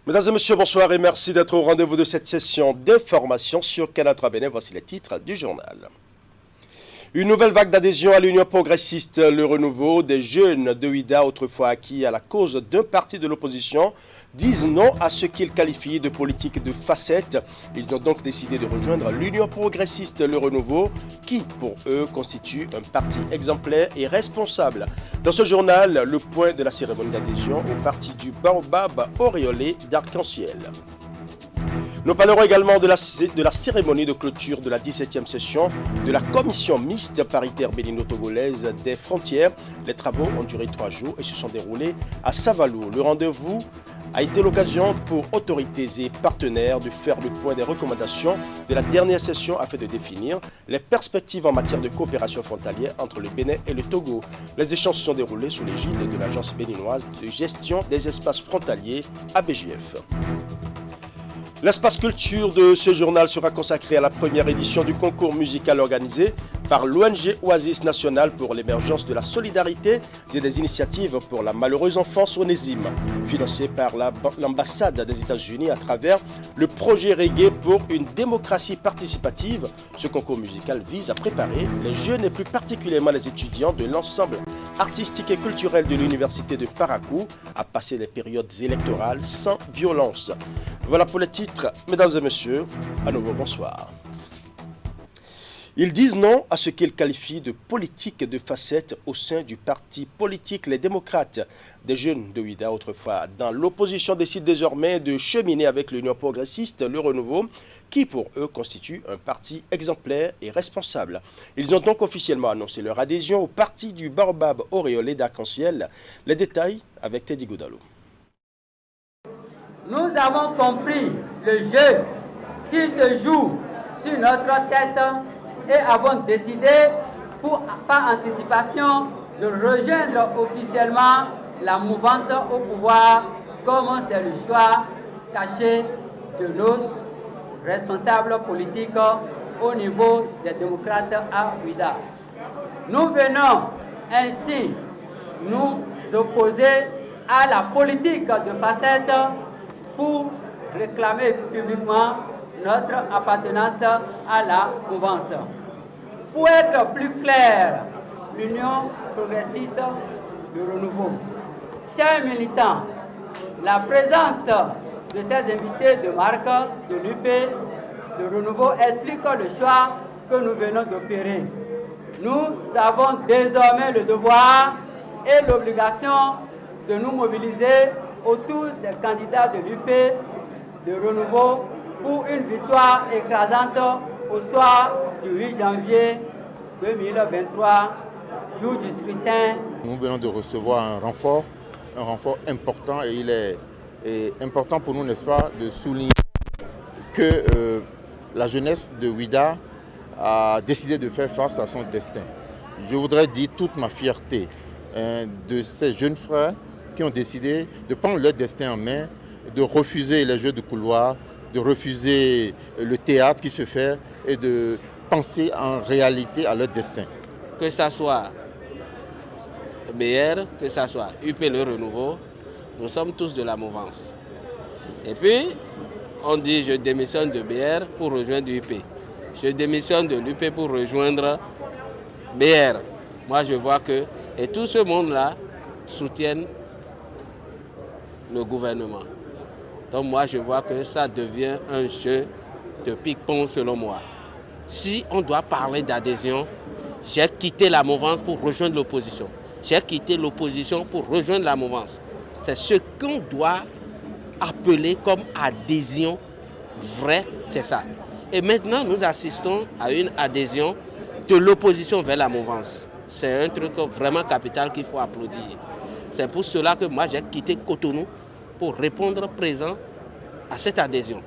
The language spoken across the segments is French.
Mesdames et messieurs, bonsoir et merci d'être au rendez-vous de cette session d'information sur Canal 3 Bénin. Voici les titres du journal. Une nouvelle vague d'adhésion à l'Union progressiste, le renouveau des jeunes de Ouida, autrefois acquis à la cause d'un parti de l'opposition, disent non à ce qu'ils qualifient de politique de facette. Ils ont donc décidé de rejoindre l'Union progressiste, le renouveau, qui, pour eux, constitue un parti exemplaire et responsable. Dans ce journal, le point de la cérémonie d'adhésion au parti du Baobab auréolé d'arc-en-ciel. Nous parlerons également de la cérémonie de clôture de la 17e session de la commission mixte paritaire bénino-togolaise des frontières. Les travaux ont duré 3 jours et se sont déroulés à Savalou. Le rendez-vous a été l'occasion pour autorités et partenaires de faire le point des recommandations de la dernière session afin de définir les perspectives en matière de coopération frontalière entre le Bénin et le Togo. Les échanges se sont déroulés sous l'égide de l'Agence béninoise de gestion des espaces frontaliers ABGF. L'espace culture de ce journal sera consacré à la première édition du concours musical organisé par l'ONG Oasis National pour l'émergence de la solidarité et des initiatives pour la malheureuse enfance onésime, financé par l'ambassade des États-Unis à travers le projet Reggae pour une démocratie participative. Ce concours musical vise à préparer les jeunes et plus particulièrement les étudiants de l'ensemble artistique et culturel de l'université de Parakou à passer les périodes électorales sans violence. Voilà pour les titres, mesdames et messieurs, à nouveau bonsoir. Ils disent non à ce qu'ils qualifient de politique de facette au sein du parti politique Les Démocrates. Des jeunes de Ouida, autrefois dans l'opposition, décident désormais de cheminer avec l'Union progressiste, le Renouveau, qui pour eux constitue un parti exemplaire et responsable. Ils ont donc officiellement annoncé leur adhésion au parti du Baobab auréolé d'arc-en-ciel. Les détails avec Teddy Goudalou. Nous avons compris le jeu qui se joue sur notre tête et avons décidé, par anticipation, de rejoindre officiellement la mouvance au pouvoir, comme c'est le choix caché de nos responsables politiques au niveau des démocrates à Ouida. Nous venons ainsi nous opposer à la politique de facette pour réclamer publiquement notre appartenance à la mouvance. Pour être plus clair, l'Union progressiste du renouveau. Chers militants, la présence de ces invités de marque de l'UP de renouveau explique le choix que nous venons d'opérer. Nous avons désormais le devoir et l'obligation de nous mobiliser autour des candidats de l'UP de renouveau pour une victoire écrasante au soir du 8 janvier 2023, jour du scrutin. Nous venons de recevoir un renfort important et il est important pour nous, n'est-ce pas, de souligner que la jeunesse de Ouida a décidé de faire face à son destin. Je voudrais dire toute ma fierté de ces jeunes frères qui ont décidé de prendre leur destin en main, de refuser les jeux de couloir, de refuser le théâtre qui se fait et de penser en réalité à leur destin. Que ça soit BR, que ça soit UP Le Renouveau, nous sommes tous de la mouvance. Et puis, on dit je démissionne de BR pour rejoindre UP. Je démissionne de l'UP pour rejoindre BR. Moi, je vois que, et tout ce monde-là soutiennent le gouvernement. Donc moi, je vois que ça devient un jeu de ping-pong selon moi. Si on doit parler d'adhésion, j'ai quitté la mouvance pour rejoindre l'opposition. J'ai quitté l'opposition pour rejoindre la mouvance. C'est ce qu'on doit appeler comme adhésion vraie, c'est ça. Et maintenant, nous assistons à une adhésion de l'opposition vers la mouvance. C'est un truc vraiment capital qu'il faut applaudir. C'est pour cela que moi, j'ai quitté Cotonou pour répondre présent à cette adhésion.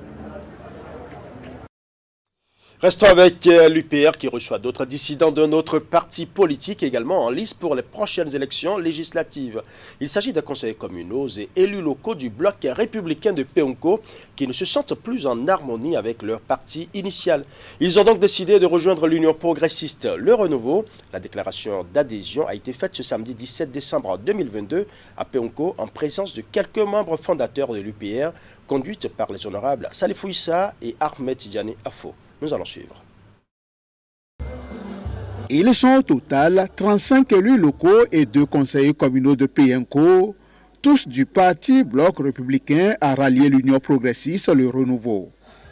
Restons avec l'UPR qui reçoit d'autres dissidents d'un autre parti politique également en lice pour les prochaines élections législatives. Il s'agit de conseillers communaux et élus locaux du bloc républicain de Peunko qui ne se sentent plus en harmonie avec leur parti initial. Ils ont donc décidé de rejoindre l'Union progressiste Le Renouveau. La déclaration d'adhésion a été faite ce samedi 17 décembre 2022 à Peunko en présence de quelques membres fondateurs de l'UPR conduite par les honorables Salifou Issa et Ahmed Tidjani Afo. Nous allons suivre. Ils sont au total 35 élus locaux et 2 conseillers communaux de PNCO, tous du parti Bloc républicain à rallier l'Union progressiste Le Renouveau.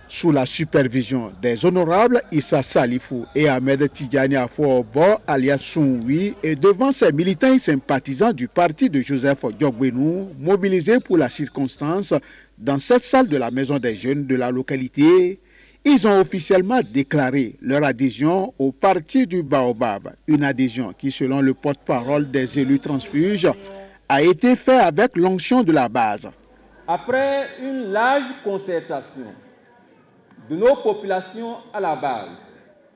Sous la supervision des honorables Issa Salifou et Ahmed Tidjani Afo-Obo alias Sounwi et devant ces militants et sympathisants du parti de Joseph Diogbenou mobilisés pour la circonstance dans cette salle de la Maison des Jeunes de la localité, ils ont officiellement déclaré leur adhésion au parti du Baobab, une adhésion qui, selon le porte-parole des élus transfuges, a été faite avec l'onction de la base. Après une large concertation de nos populations à la base,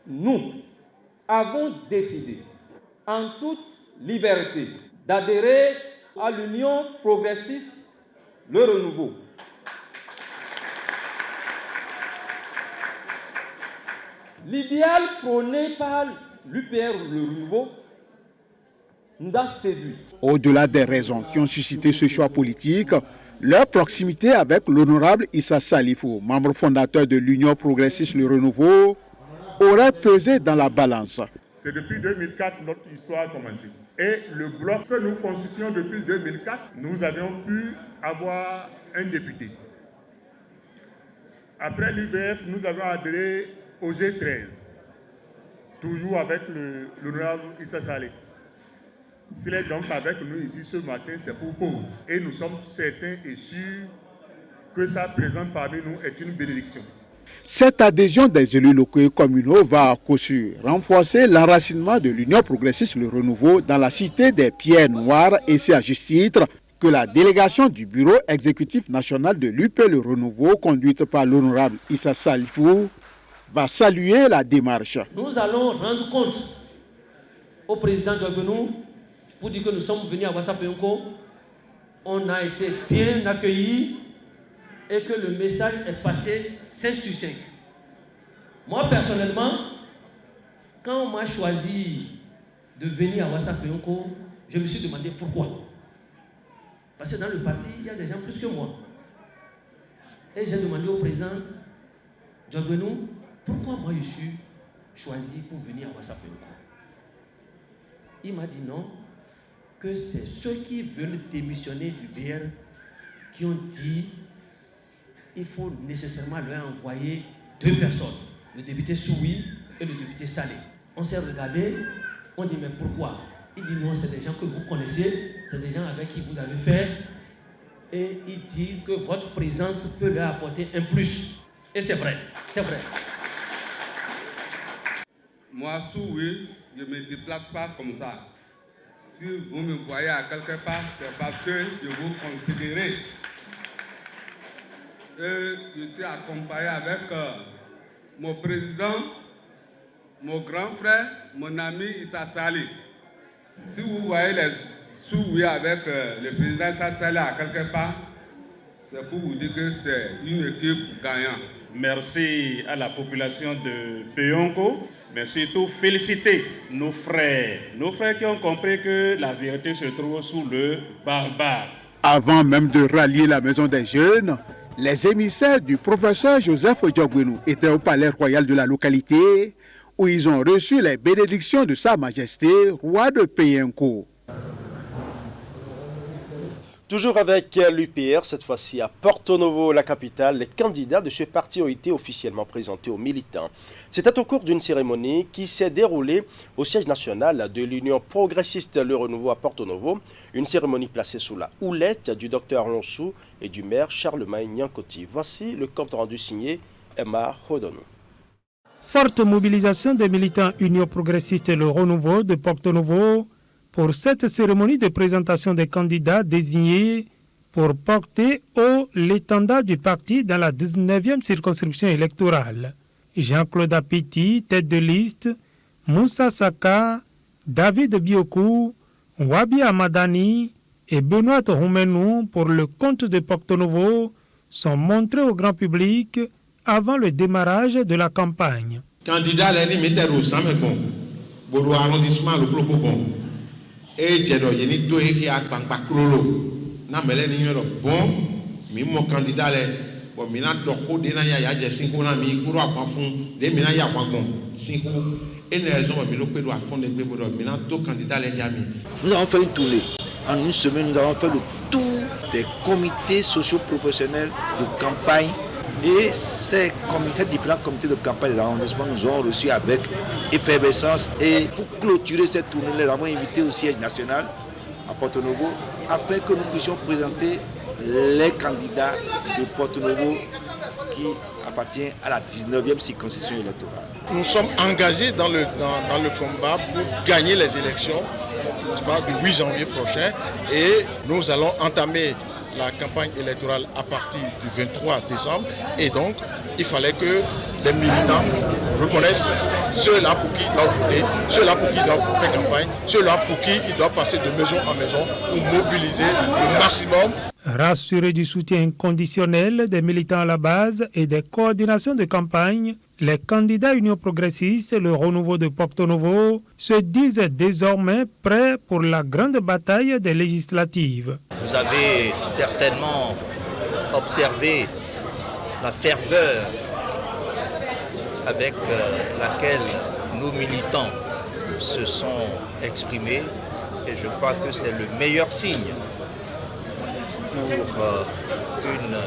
nous avons décidé, en toute liberté, d'adhérer à l'Union progressiste Le Renouveau. L'idéal prôné par l'UPR Le Renouveau nous a séduits. Au-delà des raisons qui ont suscité ce choix politique, leur proximité avec l'honorable Issa Salifou, membre fondateur de l'Union progressiste Le Renouveau, aurait pesé dans la balance. C'est depuis 2004 notre histoire a commencé. Et le bloc que nous constituons depuis 2004, nous avions pu avoir un député. Après l'UBF, nous avons adhéré au G13, toujours avec l'honorable Issa Salé. S'il est donc avec nous ici ce matin, c'est pour cause. Et nous sommes certains et sûrs que sa présence parmi nous est une bénédiction. Cette adhésion des élus locaux et communaux va à coup sûr renforcer l'enracinement de l'Union progressiste Le Renouveau dans la cité des Pierres Noires et c'est à juste titre que la délégation du bureau exécutif national de l'UP Le Renouveau, conduite par l'honorable Issa Salifou, va saluer la démarche. Nous allons rendre compte au président Diogbenou pour dire que nous sommes venus à Ouassa-Peunko. On a été bien accueillis et que le message est passé 5 sur 5. Moi, personnellement, quand on m'a choisi de venir à Ouassa-Peunko, je me suis demandé pourquoi. Parce que dans le parti, il y a des gens plus que moi. Et j'ai demandé au président Diogbenou, pourquoi moi je suis choisi pour venir à Ouassa-Peunko? Il m'a dit non, que c'est ceux qui veulent démissionner du BR qui ont dit qu'il faut nécessairement leur envoyer 2 personnes, le député Soui et le député Salé. On s'est regardé, on dit mais pourquoi? Il dit non, c'est des gens que vous connaissez, c'est des gens avec qui vous avez fait, et il dit que votre présence peut leur apporter un plus. Et c'est vrai, c'est vrai. Moi, Soui, je ne me déplace pas comme ça. Si vous me voyez à quelque part, c'est parce que je vous considère. Je suis accompagné avec mon président, mon grand frère, mon ami Issa Salé. Si vous voyez les Soui avec le président Issa Salé à quelque part, c'est pour vous dire que c'est une équipe gagnante. Merci à la population de Peunko, mais surtout féliciter nos frères qui ont compris que la vérité se trouve sous le barbare. Avant même de rallier la Maison des Jeunes, les émissaires du professeur Joseph Diogbenou étaient au palais royal de la localité où ils ont reçu les bénédictions de Sa Majesté, roi de Peunko. Toujours avec l'UPR, cette fois-ci à Porto Novo, la capitale, les candidats de ce parti ont été officiellement présentés aux militants. C'était au cours d'une cérémonie qui s'est déroulée au siège national de l'Union progressiste Le Renouveau à Porto Novo, une cérémonie placée sous la houlette du docteur Lonsou et du maire Charlemagne Nyankoti. Voici le compte rendu signé Emma Hodonou. Forte mobilisation des militants Union progressiste Le Renouveau de Porto Novo pour cette cérémonie de présentation des candidats désignés pour porter haut l'étendard du parti dans la 19e circonscription électorale. Jean-Claude Apiti, tête de liste, Moussa Saka, David Biokou, Wabi Amadani et Benoît Roumenou pour le compte de Porto Novo sont montrés au grand public avant le démarrage de la campagne. Candidat l'année météo, ça me bon. Bodo arrondissement le plus bon. Et j'ai donné deux qui a pas crolo. Na mele ni bon, mi mon candidat Bon, mina doko dena ya je 5 na mi kuro akwa fun de mina ya akwa gbon 5 et les raisons mi lo pe do afon de gbe bodo mina to candidat les jami. Nous avons fait une tournée. En une semaine, nous avons fait le tour des comités socio-professionnels de campagne. Et ces comités, différents comités de campagne des arrondissements nous ont reçus avec effervescence. Et pour clôturer cette tournée, nous les avons invités au siège national à Porto Novo afin que nous puissions présenter les candidats de Porto Novo qui appartient à la 19e circonscription électorale. Nous sommes engagés dans le combat pour gagner les élections du 8 janvier prochain et nous allons entamer la campagne électorale à partir du 23 décembre et donc il fallait que les militants reconnaissent ceux-là pour qui ils doivent voter, ceux-là pour qui ils doivent faire campagne, ceux-là pour qui ils doivent passer de maison en maison pour mobiliser le maximum. Rassurés du soutien inconditionnel des militants à la base et des coordinations de campagne, les candidats Union progressiste et le renouveau de Porto Novo se disent désormais prêts pour la grande bataille des législatives. Vous avez certainement observé la ferveur avec laquelle nos militants se sont exprimés et je crois que c'est le meilleur signe pour une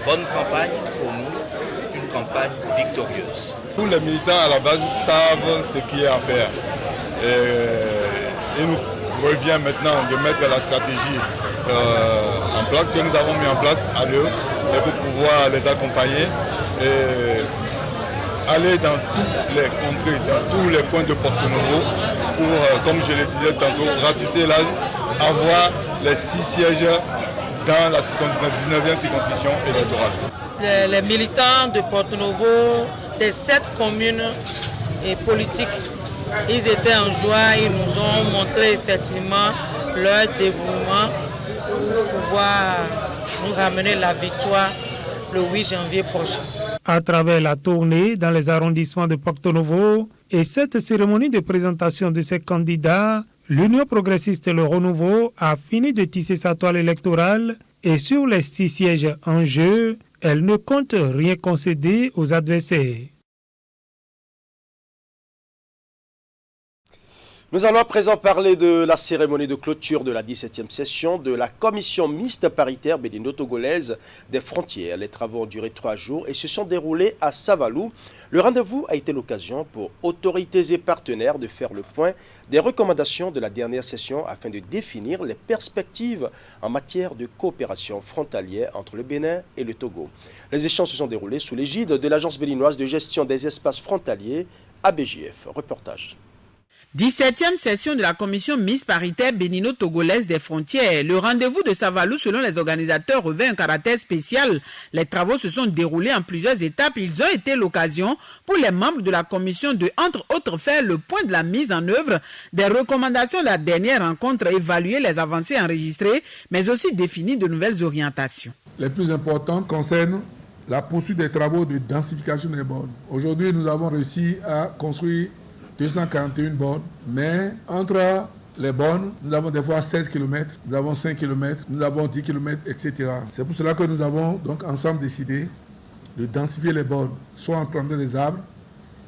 bonne campagne pour nous, une campagne victorieuse. Tous les militants à la base savent ce qu'il y a à faire. Et il nous revient maintenant de mettre la stratégie en place, que nous avons mis en place à eux, et pour pouvoir les accompagner et aller dans toutes les contrées, dans tous les coins de Porto Novo pour, comme je le disais tantôt, ratisser l'âge, avoir les 6 sièges dans la 19e circonscription électorale. Les militants de Porto Novo, des 7 communes et politiques, ils étaient en joie, ils nous ont montré effectivement leur dévouement pour pouvoir nous ramener la victoire le 8 janvier prochain. À travers la tournée dans les arrondissements de Porto Novo et cette cérémonie de présentation de ces candidats, l'Union progressiste et le renouveau a fini de tisser sa toile électorale et sur les 6 sièges en jeu, elle ne compte rien concéder aux adversaires. Nous allons à présent parler de la cérémonie de clôture de la 17e session de la commission mixte paritaire bénino-togolaise des frontières. Les travaux ont duré 3 jours et se sont déroulés à Savalou. Le rendez-vous a été l'occasion pour autorités et partenaires de faire le point des recommandations de la dernière session afin de définir les perspectives en matière de coopération frontalière entre le Bénin et le Togo. Les échanges se sont déroulés sous l'égide de l'Agence béninoise de gestion des espaces frontaliers, ABJF. Reportage. 17e session de la commission mixte paritaire bénino-togolaise des frontières. Le rendez-vous de Savalou, selon les organisateurs, revêt un caractère spécial. Les travaux se sont déroulés en plusieurs étapes. Ils ont été l'occasion pour les membres de la commission de, entre autres, faire le point de la mise en œuvre des recommandations de la dernière rencontre, évaluer les avancées enregistrées, mais aussi définir de nouvelles orientations. Les plus importantes concernent la poursuite des travaux de densification des bornes. Aujourd'hui, nous avons réussi à construire 241 bornes, mais entre les bornes, nous avons des fois 16 km, nous avons 5 km, nous avons 10 km, etc. C'est pour cela que nous avons donc ensemble décidé de densifier les bornes, soit en plantant des arbres,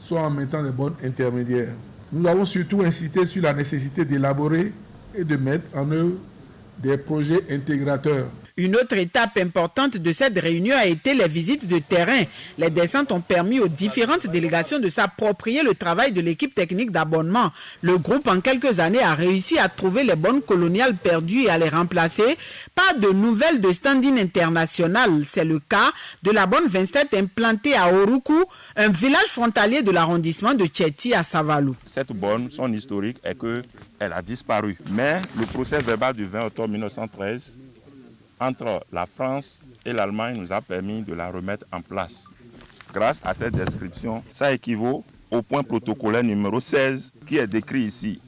soit en mettant des bornes intermédiaires. Nous avons surtout insisté sur la nécessité d'élaborer et de mettre en œuvre des projets intégrateurs. Une autre étape importante de cette réunion a été les visites de terrain. Les descentes ont permis aux différentes délégations de s'approprier le travail de l'équipe technique d'abonnement. Le groupe, en quelques années, a réussi à trouver les bornes coloniales perdues et à les remplacer par de nouvelles de standing international. C'est le cas de la borne 27 implantée à Oruku, un village frontalier de l'arrondissement de Tchéti à Savalou. Cette borne, son historique est qu'elle a disparu. Mais le procès verbal du 20 octobre 1913 entre la France et l'Allemagne nous a permis de la remettre en place. Grâce à cette description, ça équivaut au point protocolaire numéro 16 qui est décrit ici.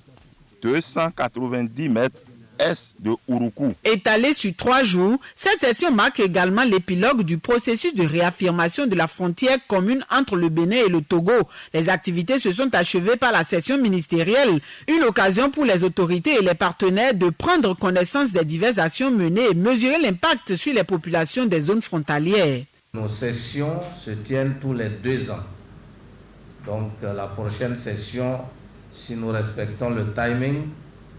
290 mètres est de Uruku. Étalée sur 3 jours, cette session marque également l'épilogue du processus de réaffirmation de la frontière commune entre le Bénin et le Togo. Les activités se sont achevées par la session ministérielle, une occasion pour les autorités et les partenaires de prendre connaissance des diverses actions menées et mesurer l'impact sur les populations des zones frontalières. Nos sessions se tiennent tous les 2 ans. Donc la prochaine session, si nous respectons le timing,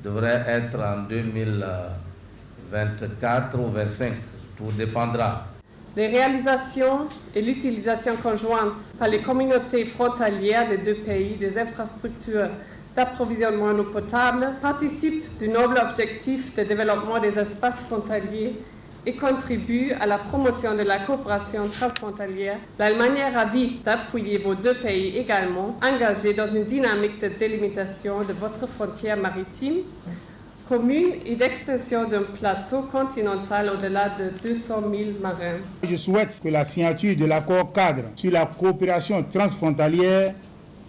devrait être en 2024 ou 2025. Tout dépendra. Les réalisations et l'utilisation conjointe par les communautés frontalières des 2 pays des infrastructures d'approvisionnement en eau potable participent du noble objectif de développement des espaces frontaliers et contribue à la promotion de la coopération transfrontalière. L'Allemagne est ravie d'appuyer vos 2 pays également engagés dans une dynamique de délimitation de votre frontière maritime commune et d'extension d'un plateau continental au-delà de 200 000 marins. Je souhaite que la signature de l'accord cadre sur la coopération transfrontalière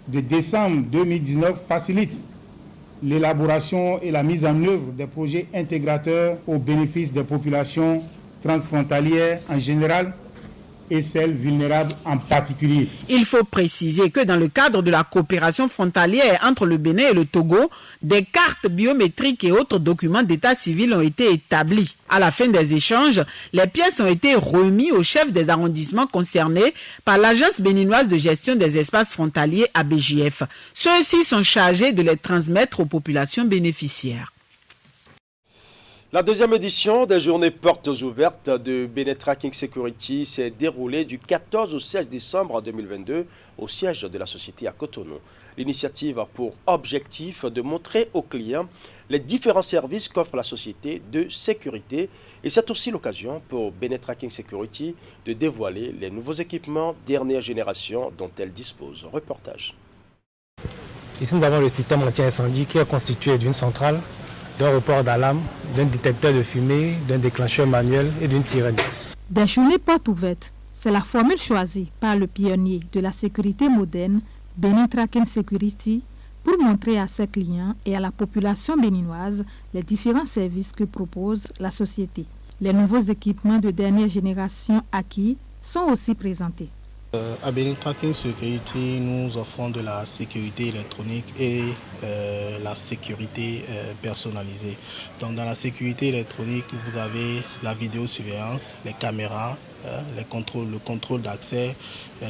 de décembre 2019 facilite l'élaboration et la mise en œuvre des projets intégrateurs au bénéfice des populations transfrontalières en général et celles vulnérables en particulier. Il faut préciser que dans le cadre de la coopération frontalière entre le Bénin et le Togo, des cartes biométriques et autres documents d'état civil ont été établis. À la fin des échanges, les pièces ont été remises aux chefs des arrondissements concernés par l'Agence béninoise de gestion des espaces frontaliers ABJF. Ceux-ci sont chargés de les transmettre aux populations bénéficiaires. La 2e édition des journées portes ouvertes de Benin Tracking Security s'est déroulée du 14 au 16 décembre 2022 au siège de la société à Cotonou. L'initiative a pour objectif de montrer aux clients les différents services qu'offre la société de sécurité et c'est aussi l'occasion pour Benin Tracking Security de dévoiler les nouveaux équipements dernière génération dont elle dispose. Reportage. Ici nous avons le système anti-incendie qui est constitué d'une centrale, d'un report d'alarme, d'un détecteur de fumée, d'un déclencheur manuel et d'une sirène. Des journées portes ouvertes, c'est la formule choisie par le pionnier de la sécurité moderne, Benin Tracking Security, pour montrer à ses clients et à la population béninoise les différents services que propose la société. Les nouveaux équipements de dernière génération acquis sont aussi présentés. À Benin Tracking Security, nous offrons de la sécurité électronique et la sécurité personnalisée. Donc dans la sécurité électronique, vous avez la vidéosurveillance, les caméras, le contrôle d'accès,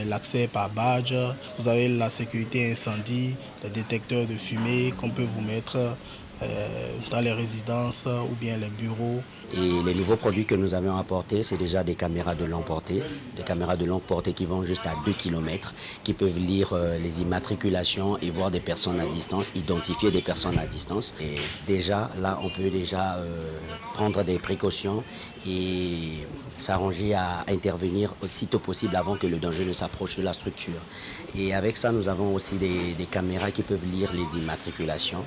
l'accès par badge. Vous avez la sécurité incendie, les détecteurs de fumée qu'on peut vous mettre dans les résidences ou bien les bureaux. Et les nouveaux produits que nous avons apportés, c'est déjà des caméras de longue portée. Des caméras de longue portée qui vont juste à 2 km, qui peuvent lire les immatriculations et voir des personnes à distance, identifier des personnes à distance. Et déjà, là, on peut déjà prendre des précautions et s'arranger à intervenir aussitôt possible avant que le danger ne s'approche de la structure. Et avec ça, nous avons aussi des caméras qui peuvent lire les immatriculations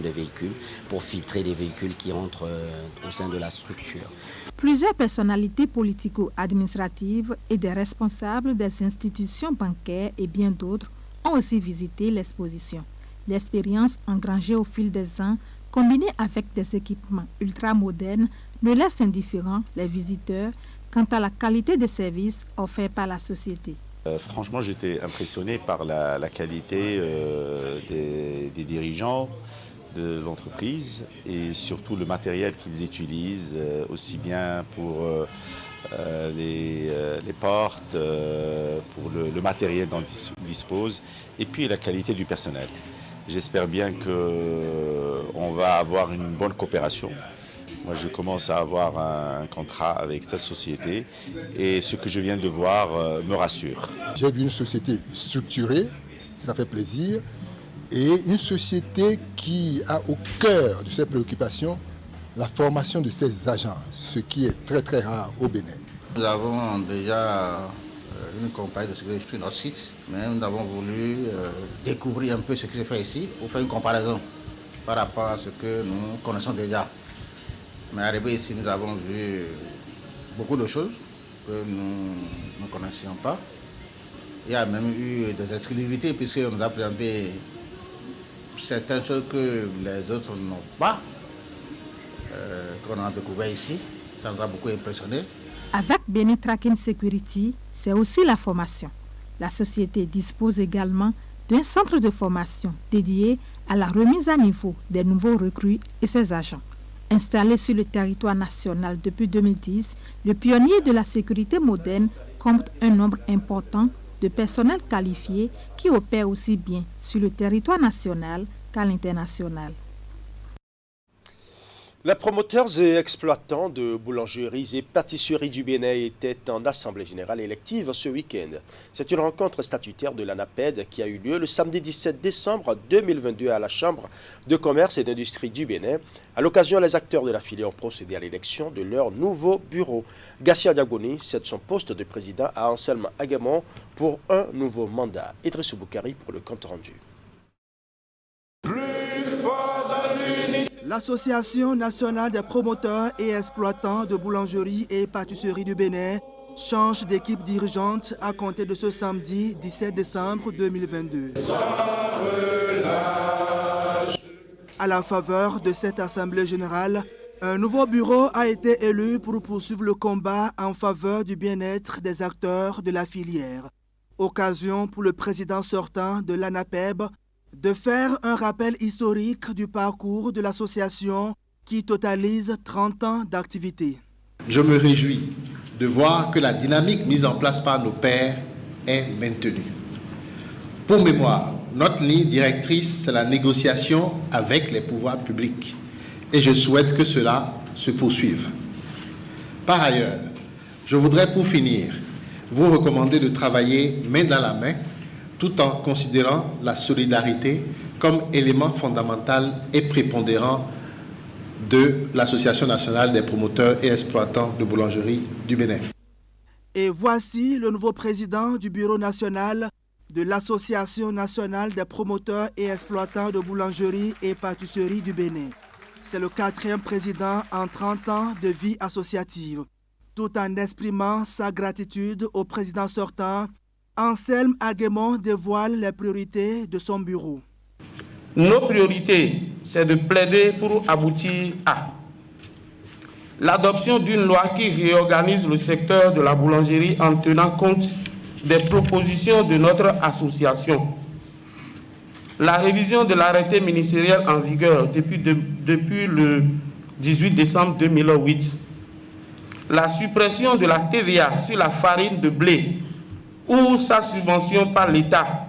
de véhicules pour filtrer les véhicules qui rentrent au sein de la structure. Plusieurs personnalités politico-administratives et des responsables des institutions bancaires et bien d'autres ont aussi visité l'exposition. L'expérience engrangée au fil des ans, combinée avec des équipements ultra-modernes, ne laisse indifférents les visiteurs quant à la qualité des services offerts par la société. Franchement, j'étais impressionné par la qualité des dirigeants de l'entreprise et surtout le matériel qu'ils utilisent, aussi bien pour les portes, pour le matériel dont ils disposent et puis la qualité du personnel. J'espère bien qu'on va avoir une bonne coopération. Moi, je commence à avoir un contrat avec cette société et ce que je viens de voir me rassure. J'ai vu une société structurée, ça fait plaisir, et une société qui a au cœur de ses préoccupations la formation de ses agents, ce qui est très très rare au Bénin. Nous avons déjà une compagnie de sécurité sur notre site, mais nous avons voulu découvrir un peu ce qui se fait ici pour faire une comparaison par rapport à ce que nous connaissons déjà. Mais arrivé ici, nous avons vu beaucoup de choses que nous ne connaissions pas. Il y a même eu des exclusivités puisqu'on nous a présenté certaines choses que les autres n'ont pas, qu'on a découvert ici. Ça nous a beaucoup impressionné. Avec Benin Tracking Security, c'est aussi la formation. La société dispose également d'un centre de formation dédié à la remise à niveau des nouveaux recrues et ses agents. Installé sur le territoire national depuis 2010, le pionnier de la sécurité moderne compte un nombre important de personnel qualifié qui opère aussi bien sur le territoire national qu'à l'international. Les promoteurs et exploitants de boulangeries et pâtisseries du Bénin étaient en assemblée générale élective ce week-end. C'est une rencontre statutaire de l'ANAPED qui a eu lieu le samedi 17 décembre 2022 à la Chambre de commerce et d'industrie du Bénin. À l'occasion, les acteurs de la filière ont procédé à l'élection de leur nouveau bureau. Gassia Diagoni cède son poste de président à Anselme Agamon pour un nouveau mandat. Idrissou Boukari pour le compte rendu. L'Association nationale des promoteurs et exploitants de boulangeries et pâtisseries du Bénin change d'équipe dirigeante à compter de ce samedi 17 décembre 2022. À la faveur de cette assemblée générale, un nouveau bureau a été élu pour poursuivre le combat en faveur du bien-être des acteurs de la filière. Occasion pour le président sortant de l'ANAPEB de faire un rappel historique du parcours de l'association qui totalise 30 ans d'activité. Je me réjouis de voir que la dynamique mise en place par nos pairs est maintenue. Pour mémoire, notre ligne directrice, c'est la négociation avec les pouvoirs publics et je souhaite que cela se poursuive. Par ailleurs, je voudrais pour finir vous recommander de travailler main dans la main tout en considérant la solidarité comme élément fondamental et prépondérant de l'Association nationale des promoteurs et exploitants de boulangerie du Bénin. Et voici le nouveau président du bureau national de l'Association nationale des promoteurs et exploitants de boulangerie et pâtisserie du Bénin. C'est le 4e président en 30 ans de vie associative. Tout en exprimant sa gratitude au président sortant, Anselme Agamon dévoile les priorités de son bureau. Nos priorités, c'est de plaider pour aboutir à l'adoption d'une loi qui réorganise le secteur de la boulangerie en tenant compte des propositions de notre association, la révision de l'arrêté ministériel en vigueur depuis le 18 décembre 2008, la suppression de la TVA sur la farine de blé ou sa subvention par l'État,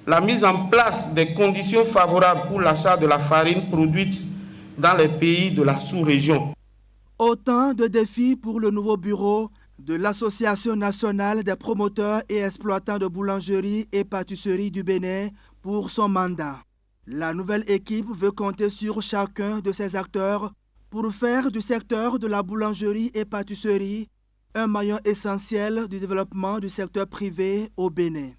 la mise en place des conditions favorables pour l'achat de la farine produite dans les pays de la sous-région. Autant de défis pour le nouveau bureau de l'Association nationale des promoteurs et exploitants de boulangerie et pâtisserie du Bénin pour son mandat. La nouvelle équipe veut compter sur chacun de ses acteurs pour faire du secteur de la boulangerie et pâtisserie un maillon essentiel du développement du secteur privé au Bénin.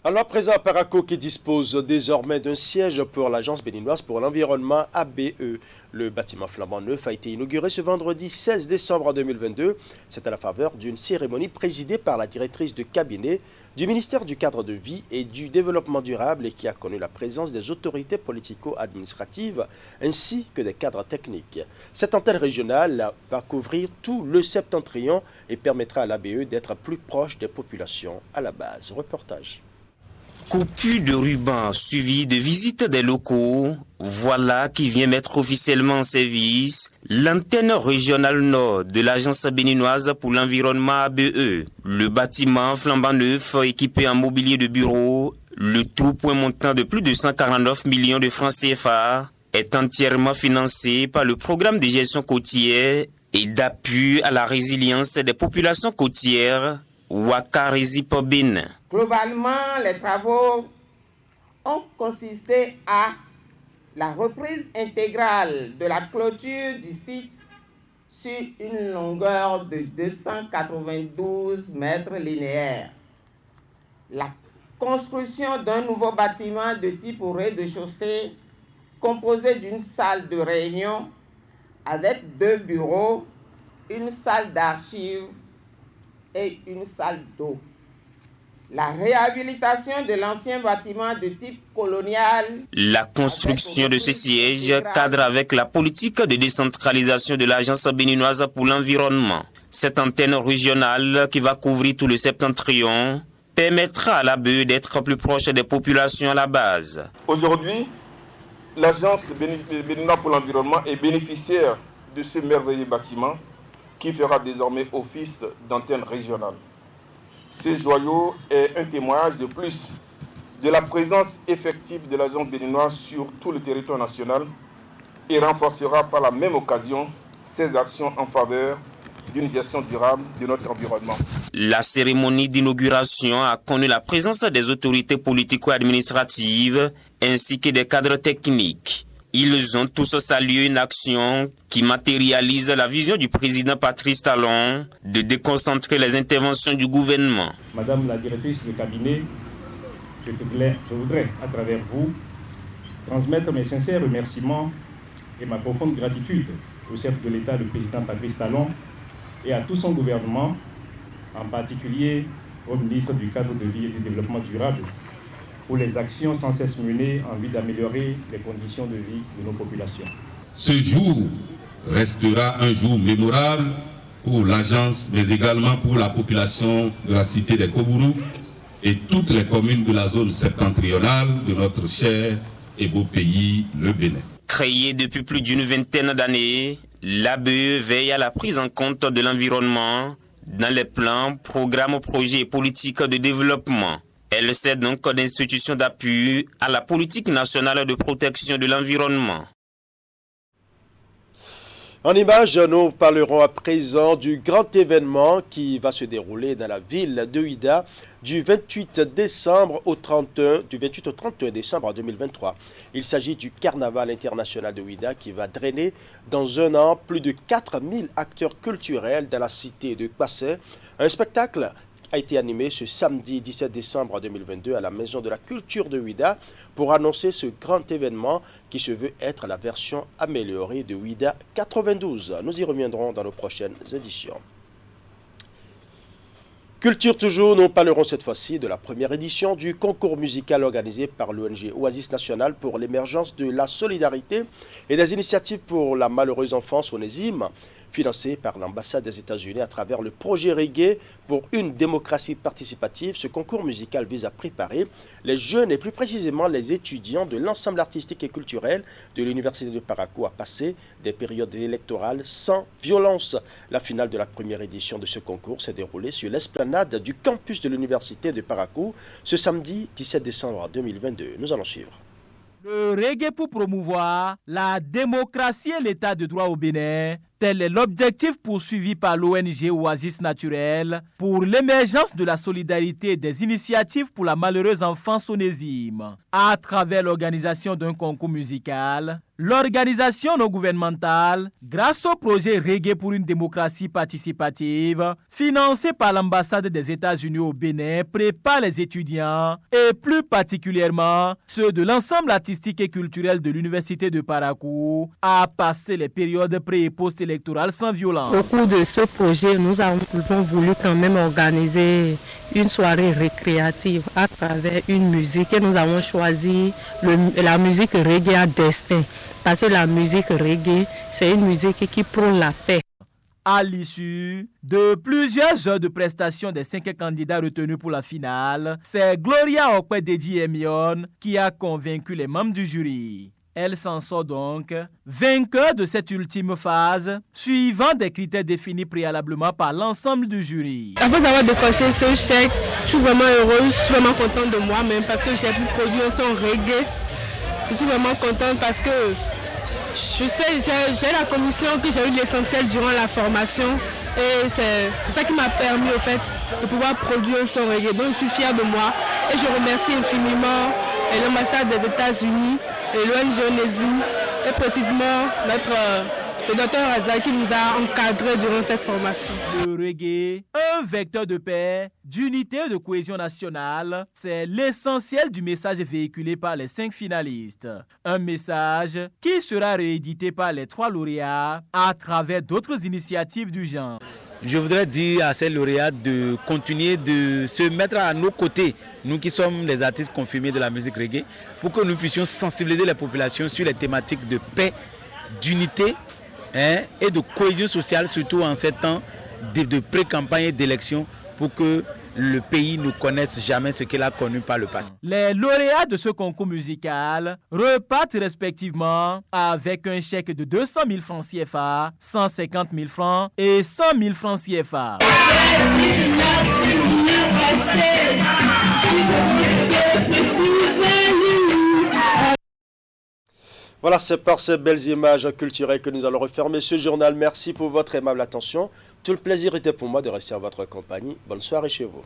Alors à présent, Paraco qui dispose désormais d'un siège pour l'Agence béninoise pour l'environnement ABE. Le bâtiment flambant neuf a été inauguré ce vendredi 16 décembre 2022. C'est à la faveur d'une cérémonie présidée par la directrice de cabinet du ministère du Cadre de vie et du Développement durable et qui a connu la présence des autorités politico-administratives ainsi que des cadres techniques. Cette antenne régionale va couvrir tout le septentrion et permettra à l'ABE d'être plus proche des populations à la base. Reportage. Coupure de ruban suivi de visite des locaux, voilà qui vient mettre officiellement en service l'antenne régionale nord de l'Agence béninoise pour l'environnement ABE. Le bâtiment flambant neuf équipé en mobilier de bureau, le tout pour un montant de plus de 149 millions de francs CFA, est entièrement financé par le programme de gestion côtière et d'appui à la résilience des populations côtières Wakarezi-Pobin. Globalement, les travaux ont consisté à la reprise intégrale de la clôture du site sur une longueur de 292 mètres linéaires, la construction d'un nouveau bâtiment de type au rez-de-chaussée composé d'une salle de réunion avec 2 bureaux, une salle d'archives et une salle d'eau. La réhabilitation de l'ancien bâtiment de type colonial. La construction de ce siège cadre avec la politique de décentralisation de l'Agence béninoise pour l'environnement. Cette antenne régionale qui va couvrir tout le septentrion permettra à l'ABE d'être plus proche des populations à la base. Aujourd'hui, l'Agence béninoise pour l'environnement est bénéficiaire de ce merveilleux bâtiment qui fera désormais office d'antenne régionale. Ce joyau est un témoignage de plus de la présence effective de l'agence béninoise sur tout le territoire national et renforcera par la même occasion ses actions en faveur d'une gestion durable de notre environnement. La cérémonie d'inauguration a connu la présence des autorités politico-administratives ainsi que des cadres techniques. Ils ont tous salué une action qui matérialise la vision du président Patrice Talon de déconcentrer les interventions du gouvernement. Madame la directrice de cabinet, je voudrais, à travers vous, transmettre mes sincères remerciements et ma profonde gratitude au chef de l'État, le président Patrice Talon, et à tout son gouvernement, en particulier au ministre du Cadre de vie et du Développement durable, pour les actions sans cesse menées en vue d'améliorer les conditions de vie de nos populations. Ce jour restera un jour mémorable pour l'agence, mais également pour la population de la cité des Kobourou et toutes les communes de la zone septentrionale de notre cher et beau pays, le Bénin. Créée depuis plus d'une vingtaine d'années, l'ABE veille à la prise en compte de l'environnement dans les plans, programmes, projets et politiques de développement. Elle sert donc d'institution d'appui à la politique nationale de protection de l'environnement. En images, nous parlerons à présent du grand événement qui va se dérouler dans la ville de Ouidah du 28 au 31 décembre 2023. Il s'agit du Carnaval international de Ouidah qui va drainer dans un an plus de 4000 acteurs culturels dans la cité de Kpassé. Un spectacle a été animé ce samedi 17 décembre 2022 à la Maison de la Culture de Ouidah pour annoncer ce grand événement qui se veut être la version améliorée de Ouidah 92. Nous y reviendrons dans nos prochaines éditions. Culture toujours, nous parlerons cette fois-ci de la première édition du concours musical organisé par l'ONG Oasis National pour l'émergence de la solidarité et des initiatives pour la malheureuse enfance onésime, financé par l'ambassade des États-Unis à travers le projet Reggae pour une démocratie participative. Ce concours musical vise à préparer les jeunes et plus précisément les étudiants de l'ensemble artistique et culturel de l'Université de Parakou à passer des périodes électorales sans violence. La finale de la première édition de ce concours s'est déroulée sur l'esplanade du campus de l'Université de Parakou ce samedi 17 décembre 2022. Nous allons suivre. Le reggae pour promouvoir la démocratie et l'état de droit au Bénin, tel est l'objectif poursuivi par l'ONG Oasis Naturel pour l'émergence de la solidarité et des initiatives pour la malheureuse enfance onésime. À travers l'organisation d'un concours musical, l'organisation non gouvernementale, grâce au projet Reggae pour une démocratie participative, financé par l'ambassade des États-Unis au Bénin, prépare les étudiants et plus particulièrement ceux de l'ensemble artistique et culturel de l'Université de Parakou à passer les périodes pré- et post-électorales sans violence. Au cours de ce projet, nous avons voulu quand même organiser une soirée récréative à travers une musique et nous avons choisi la musique reggae à destin. Parce que la musique reggae, c'est une musique qui prône la paix. À l'issue de plusieurs heures de prestations des 5 candidats retenus pour la finale, c'est Gloria Okwededi Emion qui a convaincu les membres du jury. Elle s'en sort donc vainqueur de cette ultime phase, suivant des critères définis préalablement par l'ensemble du jury. Après avoir décoché ce chèque, je suis vraiment heureuse, je suis vraiment contente de moi-même parce que j'ai pu produire un son reggae. Je suis vraiment contente parce que je sais, j'ai la commission que j'ai eu l'essentiel durant la formation et c'est ça qui m'a permis au fait de pouvoir produire un son reggae. Donc je suis fière de moi et je remercie infiniment l'ambassade des États-Unis et l'ONG Onésime et précisément le docteur Azar qui nous a encadrés durant cette formation. Le reggae, un vecteur de paix, d'unité et de cohésion nationale, c'est l'essentiel du message véhiculé par les 5 finalistes. Un message qui sera réédité par les 3 lauréats à travers d'autres initiatives du genre. Je voudrais dire à ces lauréats de continuer de se mettre à nos côtés, nous qui sommes les artistes confirmés de la musique reggae, pour que nous puissions sensibiliser les populations sur les thématiques de paix, d'unité et de cohésion sociale, surtout en ces temps de pré-campagne et d'élection, pour que le pays ne connaisse jamais ce qu'il a connu par le passé. Les lauréats de ce concours musical repartent respectivement avec un chèque de 200 000 francs CFA, 150 000 francs et 100 000 francs CFA. Voilà, c'est par ces belles images culturelles que nous allons refermer ce journal. Merci pour votre aimable attention. Tout le plaisir était pour moi de rester en votre compagnie. Bonne soirée chez vous.